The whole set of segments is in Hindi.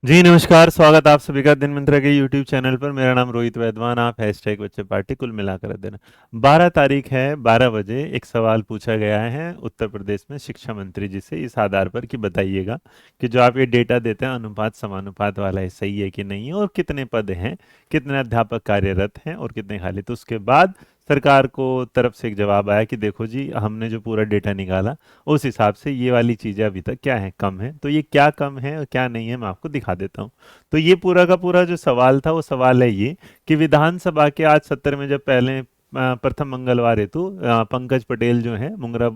जी नमस्कार, स्वागत आप सभी का दिन मंत्रा के यूट्यूब चैनल पर। मेरा नाम रोहित वैद्वान। आप हैशटैग बच्चे पार्टी कुल मिलाकर देना। 12 तारीख है, 12 बजे एक सवाल पूछा गया है उत्तर प्रदेश में शिक्षा मंत्री जी से इस आधार पर कि बताइएगा कि जो आप ये डेटा देते हैं अनुपात समानुपात वाला है, सही है कि नहीं है, और कितने पद हैं, कितने अध्यापक कार्यरत हैं और कितने खाली। तो उसके बाद सरकार को तरफ से एक जवाब आया कि देखो जी, हमने जो पूरा डेटा निकाला उस हिसाब से ये वाली चीज़ें अभी तक क्या है, कम है। तो ये क्या कम है और क्या नहीं है, मैं आपको दिखा देता हूँ। तो ये पूरा का पूरा जो सवाल था वो सवाल है ये कि विधानसभा के आज सत्र में जब पहले प्रथम मंगलवार हेतु पंकज पटेल जो हैं मुंगरा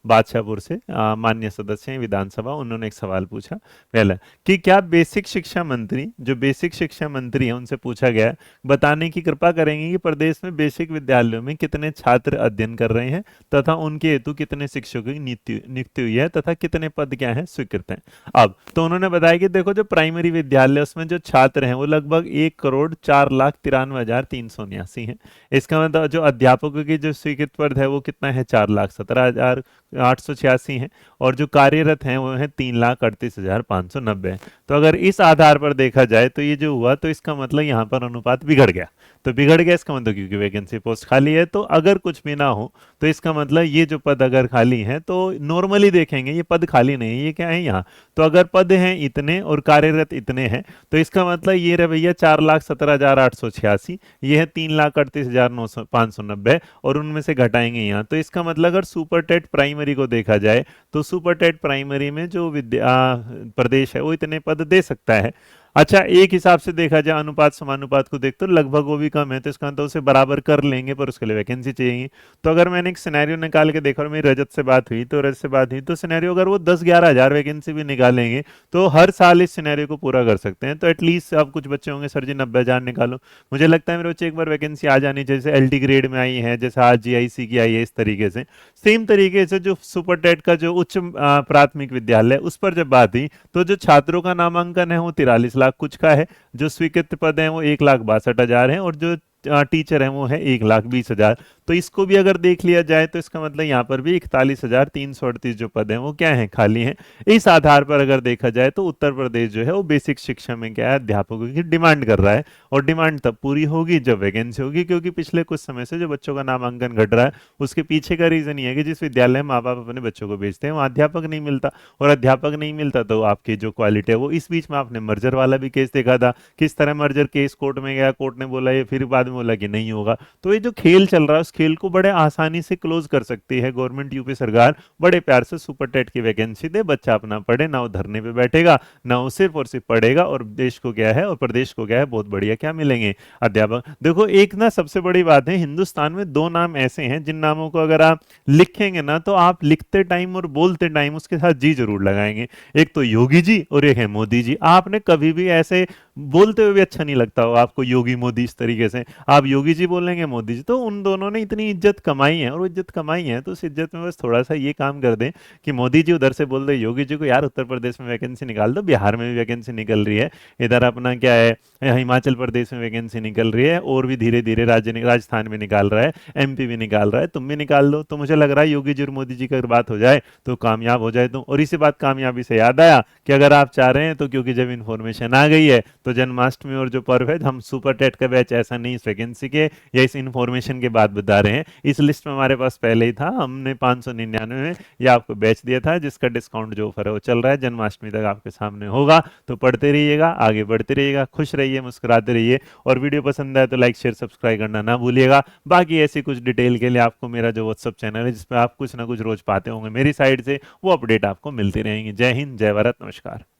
बादशाहपुर से माननीय सदस्य हैं विधानसभा, उन्होंने एक सवाल पूछा पहला कि क्या बेसिक शिक्षा मंत्री, जो बेसिक शिक्षा मंत्री हैं, उनसे पूछा गया बताने की कृपा करेंगे कि प्रदेश में बेसिक विद्यालयों में कितने छात्र अध्ययन कर रहे हैं तथा उनके हेतु कितने शिक्षकों की नियुक्ति हुई है तथा कितने पद क्या है स्वीकृत हैं। अब तो उन्होंने बताया कि देखो, जो प्राइमरी विद्यालय उसमें जो छात्र हैं वो लगभग 1,04,93,379 हैं। इसका मतलब जो अध्यापकों की जो स्वीकृत पद है वो कितना है, 4,17,886 है, और जो कार्यरत हैं वो है 3,38,590। तो अगर इस आधार पर देखा जाए तो ये जो हुआ, तो इसका मतलब यहाँ पर अनुपात बिगड़ गया। तो बिगड़ गया इसका मतलब क्योंकि वैकेंसी पोस्ट खाली है। तो अगर कुछ भी ना हो तो इसका मतलब ये जो पद अगर खाली हैं तो नॉर्मली देखेंगे ये पद खाली नहीं है, ये क्या है यहाँ। तो अगर पद हैं इतने और कार्यरत इतने हैं तो इसका मतलब ये रहे भैया 4,17,886, ये है 3,38,590, और उनमें से घटाएंगे यहाँ। तो इसका मतलब अगर सुपर टेट प्राइमरी को देखा जाए तो सुपर टेट प्राइमरी में जो प्रदेश है वो इतने पद दे सकता है। अच्छा, एक हिसाब से देखा जाए अनुपात समानुपात को देख तो लगभग वो भी कम है, तो इसका मतलब उसे बराबर कर लेंगे, पर उसके लिए वैकेंसी चाहिए। तो अगर मैंने एक सिनेरियो निकाल के देखा और मेरी रजत से बात हुई, तो रजत से बात हुई तो सिनेरियो अगर वो 10-11 हज़ार वैकेंसी भी निकालेंगे तो हर साल इस सिनेरियो को पूरा कर सकते हैं। तो एटलीस्ट अब कुछ बच्चे होंगे सर जी 90,000 निकालो, मुझे लगता है मेरे बच्चे एक बार वैकेंसी आ जानी, जैसे एल ग्रेड में आई है, जैसे आज जीआईसी की आई है, इस तरीके से सेम तरीके से जो सुपर टेट का जो उच्च प्राथमिक विद्यालय उस पर जब बात हुई तो जो छात्रों का नामांकन है वो 43 लाख कुछ का है, जो स्वीकृत पद हैं वो 1,62,000 हैं, और जो टीचर हैं वो है 1,20,000। तो इसको भी अगर देख लिया जाए तो इसका मतलब यहाँ पर भी 41,338 जो पद हैं वो क्या हैं, खाली हैं। इस आधार पर अगर देखा जाए तो उत्तर प्रदेश जो है वो बेसिक शिक्षा में क्या है, अध्यापकों की डिमांड कर रहा है, और डिमांड तब पूरी होगी जब वैकेंसी होगी, क्योंकि पिछले कुछ समय से जो बच्चों का नामांकन घट रहा है उसके पीछे का रीजन ये है कि जिस विद्यालय में माँ बाप अपने बच्चों को भेजते हैं वहाँ अध्यापक नहीं मिलता, और अध्यापक नहीं मिलता तो आपकी जो क्वालिटी है वो, इस बीच में आपने मर्जर वाला भी केस देखा था, किस तरह मर्जर केस कोर्ट में गया, कोर्ट ने बोला ये, फिर बाद में बोला कि नहीं होगा। तो ये जो खेल चल रहा है उस खेल को बड़े आसानी से क्लोज कर सकती है गवर्नमेंट, यूपी सरकार बड़े प्यार से सुपर टेट की वैकेंसी दे, बच्चा अपना पढ़े, ना वो धरने पे बैठेगा, ना वो सिर्फ और सिर्फ पढ़ेगा, और देश को क्या है और प्रदेश को क्या है, बहुत बढ़िया क्या मिलेंगे, अध्यापक। देखो, एक ना सबसे बड़ी बात है, हिंदुस्तान में दो नाम ऐसे हैं जिन नामों को अगर आप लिखेंगे ना तो आप लिखते टाइम और बोलते टाइम उसके साथ जी जरूर लगाएंगे। एक तो योगी जी और एक है मोदी जी। आपने कभी भी ऐसे बोलते हुए भी अच्छा नहीं लगता हो आपको योगी मोदी, इस तरीके से आप योगी जी बोलेंगे मोदी जी, तो उन दोनों ने इतनी इज्जत कमाई है, और वो इज्जत कमाई है तो उस इज्जत में बस थोड़ा सा ये काम कर दें कि मोदी जी उधर से बोल दे योगी जी को, यार उत्तर प्रदेश में वैकेंसी निकाल दो, बिहार में भी वैकेंसी निकल रही है, इधर अपना क्या है हिमाचल प्रदेश में वैकेंसी निकल रही है, और भी धीरे धीरे राजस्थान में निकाल रहा है, एमपी भी निकाल रहा है, तुम भी निकाल दो। तो मुझे लग रहा है योगी जी और मोदी जी का बात हो जाए तो कामयाब हो जाए तुम। और इसी बात कामयाबी से याद आया कि अगर आप चाह रहे हैं तो, क्योंकि जब इन्फॉर्मेशन आ गई है तो जन्माष्टमी और जो पर्व है, हम सुपर टेट का बैच ऐसा नहीं इस वैकेंसी के या इस इन्फॉर्मेशन के बाद बता रहे हैं, इस लिस्ट में हमारे पास पहले ही था, हमने 599 में ये आपको बैच दिया था, जिसका डिस्काउंट जो ऑफर है वो चल रहा है, जन्माष्टमी तक आपके सामने होगा। तो पढ़ते रहिएगा, आगे बढ़ते रहिएगा, खुश रहिए, मुस्कुराते रहिए, और वीडियो पसंद आए तो लाइक शेयर सब्सक्राइब करना ना भूलिएगा। बाकी ऐसी कुछ डिटेल के लिए आपको मेरा जो व्हाट्सअप चैनल है जिसपे आप कुछ ना कुछ रोज पाते होंगे मेरी साइड से, वो अपडेट आपको मिलती रहेंगी। जय हिंद, जय भारत, नमस्कार।